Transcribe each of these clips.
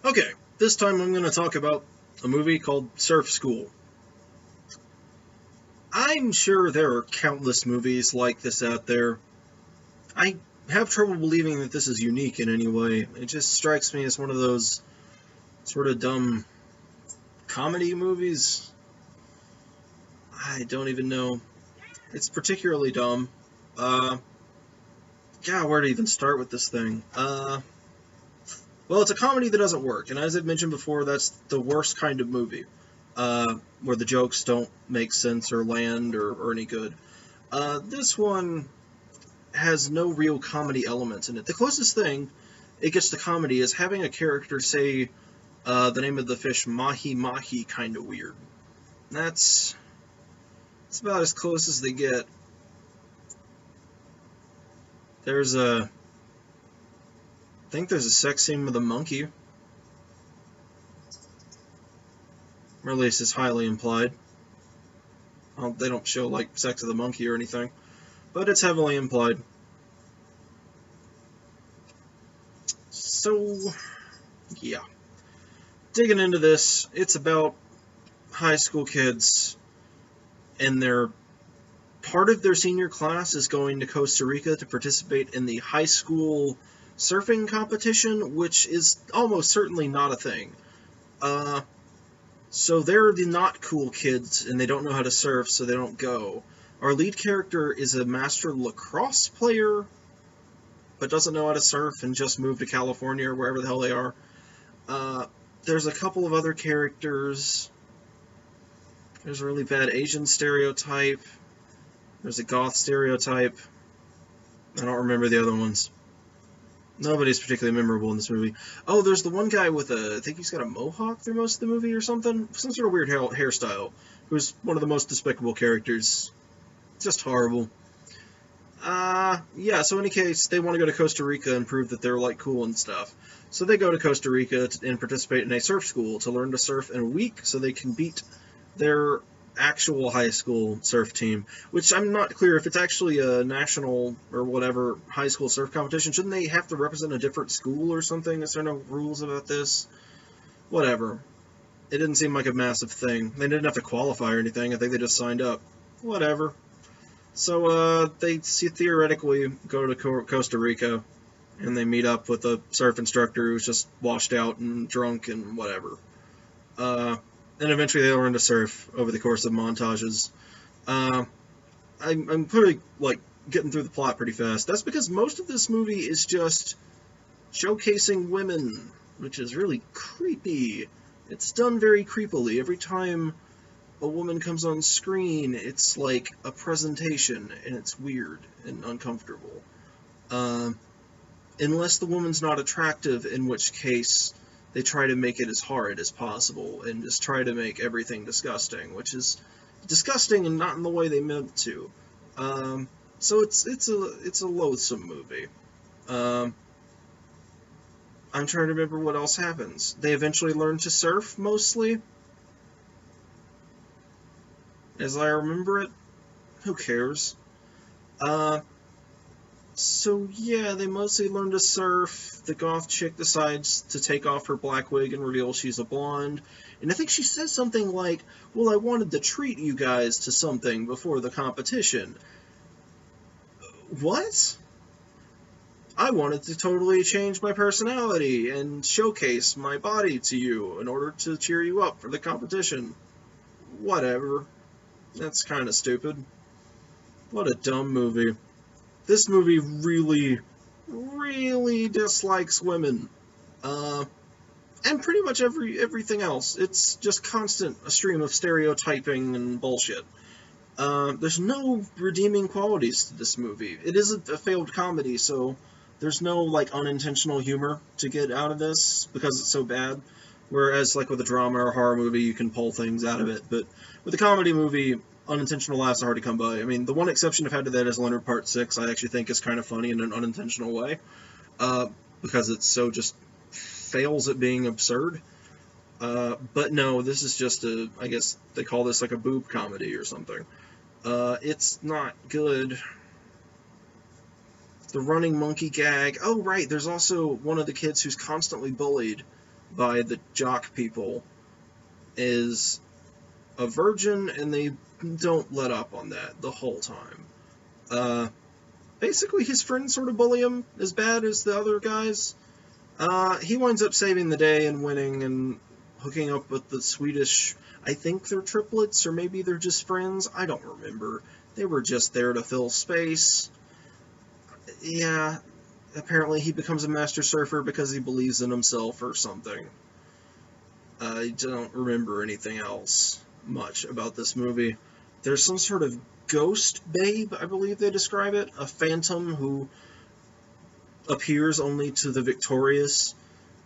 Okay, this time I'm going to talk about a movie called Surf School. I'm sure there are countless movies like this out there. I have trouble believing that this is unique in any way. It just strikes me as one of those sort of dumb comedy movies. I don't even know. It's particularly dumb. Uh, God, where to even start with this thing? Well, it's a comedy that doesn't work, and as I've mentioned before, that's the worst kind of movie, where the jokes don't make sense or land or any good. This one has no real comedy elements in it. The closest thing it gets to comedy is having a character say the name of the fish mahi mahi kind of weird. That's about as close as they get. I think there's a sex scene with a monkey, or at least it's highly implied. They don't show like sex with a monkey or anything, but it's heavily implied. So, yeah. Digging into this, it's about high school kids, and part of their senior class is going to Costa Rica to participate in the high school surfing competition, which is almost certainly not a thing. So they're the not cool kids, and they don't know how to surf, so they don't go. Our lead character is a master lacrosse player, but doesn't know how to surf and just moved to California or wherever the hell they are. There's a couple of other characters. There's a really bad Asian stereotype. There's a goth stereotype. I don't remember the other ones. Nobody's particularly memorable in this movie. Oh, there's the one guy with I think he's got a mohawk through most of the movie or something. Some sort of weird hairstyle. Who's one of the most despicable characters. Just horrible. Yeah, so in any case, they want to go to Costa Rica and prove that they're, like, cool and stuff. So they go to Costa Rica and participate in a surf school to learn to surf in a week so they can beat their actual high school surf team, which I'm not clear if it's actually a national or whatever high school surf competition. Shouldn't they have to represent a different school or something? Is there no rules about this? Whatever. It didn't seem like a massive thing. They didn't have to qualify or anything. I think they just signed up. Whatever. So they theoretically go to Costa Rica, and they meet up with a surf instructor who's just washed out and drunk and whatever. And eventually they learn to surf over the course of montages. I'm clearly, like, getting through the plot pretty fast. That's because most of this movie is just showcasing women, which is really creepy. It's done very creepily. Every time a woman comes on screen, it's like a presentation, and it's weird and uncomfortable. Unless the woman's not attractive, in which case they try to make it as hard as possible and just try to make everything disgusting, which is disgusting and not in the way they meant to. So it's a loathsome movie. I'm trying to remember what else happens. They eventually learn to surf, mostly. As I remember it. Who cares? So yeah, they mostly learn to surf. The goth chick decides to take off her black wig and reveal she's a blonde. And I think she says something like, well, I wanted to treat you guys to something before the competition. What? I wanted to totally change my personality and showcase my body to you in order to cheer you up for the competition. Whatever. That's kind of stupid. What a dumb movie. This movie really, really dislikes women. And pretty much everything else. It's just a stream of stereotyping and bullshit. There's no redeeming qualities to this movie. It is a failed comedy, so there's no, like, unintentional humor to get out of this because it's so bad. Whereas, like, with a drama or a horror movie, you can pull things out of it. But with a comedy movie, unintentional laughs are hard to come by. I mean, the one exception I've had to that is Leonard Part 6. I actually think is kind of funny in an unintentional way. Because it so just fails at being absurd. But no, this is just I guess they call this like a boob comedy or something. It's not good. The running monkey gag. Oh, right, there's also one of the kids who's constantly bullied by the jock people is a virgin, and they don't let up on that the whole time. Basically, his friends sort of bully him as bad as the other guys. He winds up saving the day and winning and hooking up with the Swedish, I think they're triplets, or maybe they're just friends. I don't remember. They were just there to fill space. Yeah, apparently he becomes a master surfer because he believes in himself or something. I don't remember anything else much about this movie. There's some sort of ghost babe, I believe they describe it. A phantom who appears only to the victorious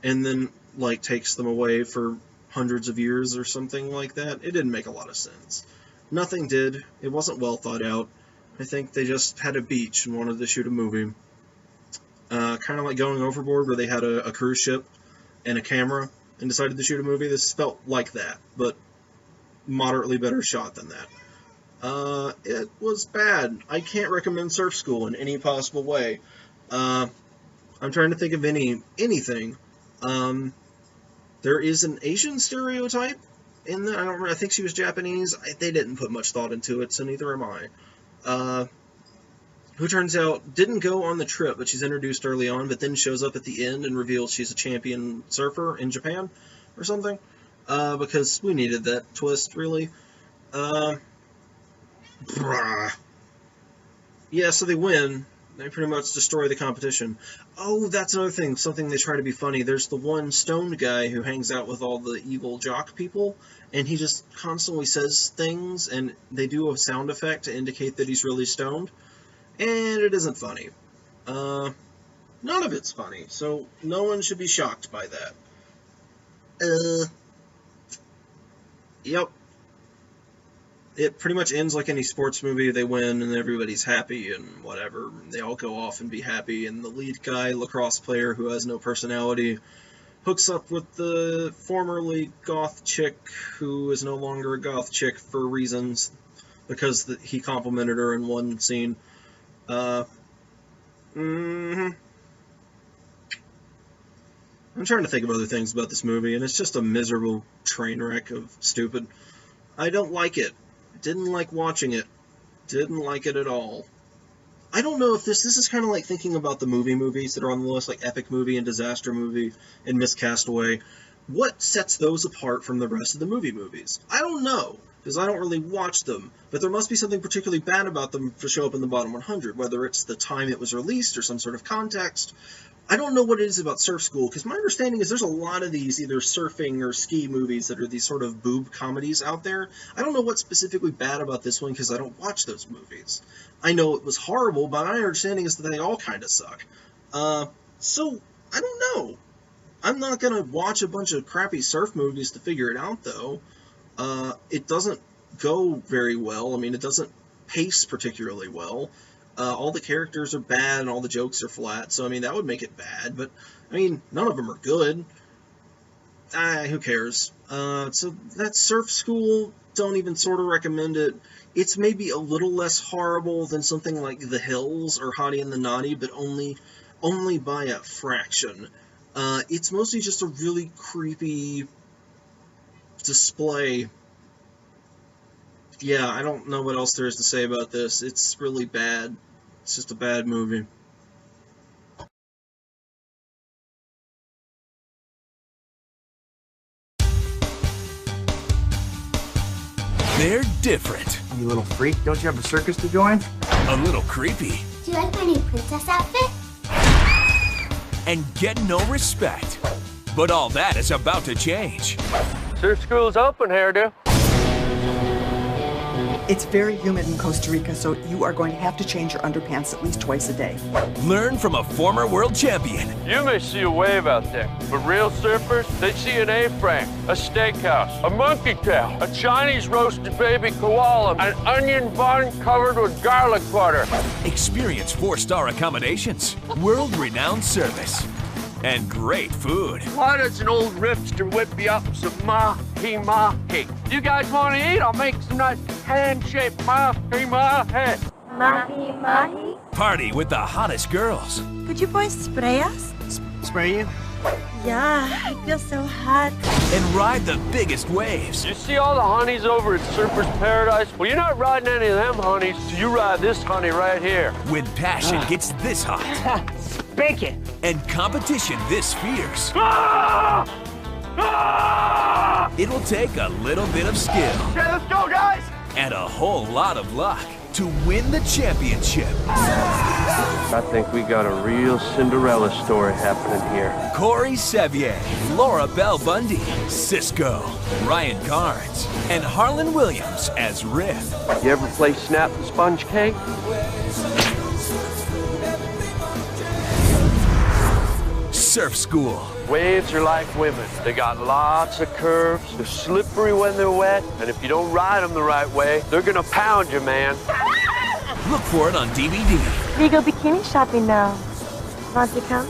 and then, like, takes them away for hundreds of years or something like that. It didn't make a lot of sense. Nothing did. It wasn't well thought out. I think they just had a beach and wanted to shoot a movie. Kind of like Going Overboard, where they had a cruise ship and a camera and decided to shoot a movie. This felt like that, but moderately better shot than that. It was bad. I can't recommend Surf School in any possible way. I'm trying to think of anything. There is an Asian stereotype in there. I think she was Japanese. They didn't put much thought into it, so neither am I. Who turns out didn't go on the trip, but she's introduced early on, but then shows up at the end and reveals she's a champion surfer in Japan or something. Because we needed that twist, really. Yeah, so they win. They pretty much destroy the competition. Oh, that's another thing. Something they try to be funny. There's the one stoned guy who hangs out with all the evil jock people, and he just constantly says things, and they do a sound effect to indicate that he's really stoned. And it isn't funny. None of it's funny, so no one should be shocked by that. Yep. It pretty much ends like any sports movie. They win, and everybody's happy, and whatever. They all go off and be happy, and the lead guy, lacrosse player who has no personality, hooks up with the formerly goth chick who is no longer a goth chick for reasons, because he complimented her in one scene. I'm trying to think of other things about this movie, and it's just a miserable train wreck of stupid. I don't like it. Didn't like watching it. Didn't like it at all. I don't know if this is kind of like thinking about the movies that are on the list, like Epic Movie and Disaster Movie and Miss Castaway. What sets those apart from the rest of the movies? I don't know, because I don't really watch them, but there must be something particularly bad about them to show up in the bottom 100, whether it's the time it was released or some sort of context. I don't know what it is about Surf School, because my understanding is there's a lot of these either surfing or ski movies that are these sort of boob comedies out there. I don't know what's specifically bad about this one, because I don't watch those movies. I know it was horrible, but my understanding is that they all kind of suck. So, I don't know. I'm not going to watch a bunch of crappy surf movies to figure it out, though. It doesn't go very well. I mean, it doesn't pace particularly well. All the characters are bad and all the jokes are flat, so I mean, that would make it bad, but I mean, none of them are good. Who cares? So that's Surf School. Don't even sort of recommend it. It's maybe a little less horrible than something like The Hills or Hottie and the Naughty, but only by a fraction. It's mostly just a really creepy display. Yeah, I don't know what else there is to say about this. It's really bad. It's just a bad movie. They're different. You little freak, don't you have a circus to join? A little creepy. Do you like my new princess outfit? And get no respect. But all that is about to change. Surf school's open, hairdo. It's very humid in Costa Rica, so you are going to have to change your underpants at least twice a day. Learn from a former world champion. You may see a wave out there, but real surfers, they see an A-frame, a steakhouse, a monkey tail, a Chinese roasted baby koala, an onion bun covered with garlic butter. Experience 4-star accommodations, world-renowned service, and great food. Why does an old ripster whip you up some mahi-mahi? You guys want to eat? I'll make some nice hand-shaped mahi-mahi. Mahi-mahi? Party with the hottest girls. Could you boys spray us? Spray you? Yeah, I feel so hot. and ride the biggest waves. You see all the honeys over at Surfer's Paradise? Well, you're not riding any of them honeys, so you ride this honey right here. When passion gets this hot Spank it. and competition this fierce, Ah! Ah! it'll take a little bit of skill Okay, let's go, guys. and a whole lot of luck to win the championship. I think we got a real Cinderella story happening here. Corey Sevier, Laura Bell Bundy, Cisco, Ryan Carnes, and Harlan Williams as Riff. You ever play Snap the Sponge Cake? Surf School. Waves are like women. They got lots of curves. They're slippery when they're wet, and if you don't ride them the right way, they're gonna pound you, man. Look for it on DVD. We go bikini shopping now. Want to come?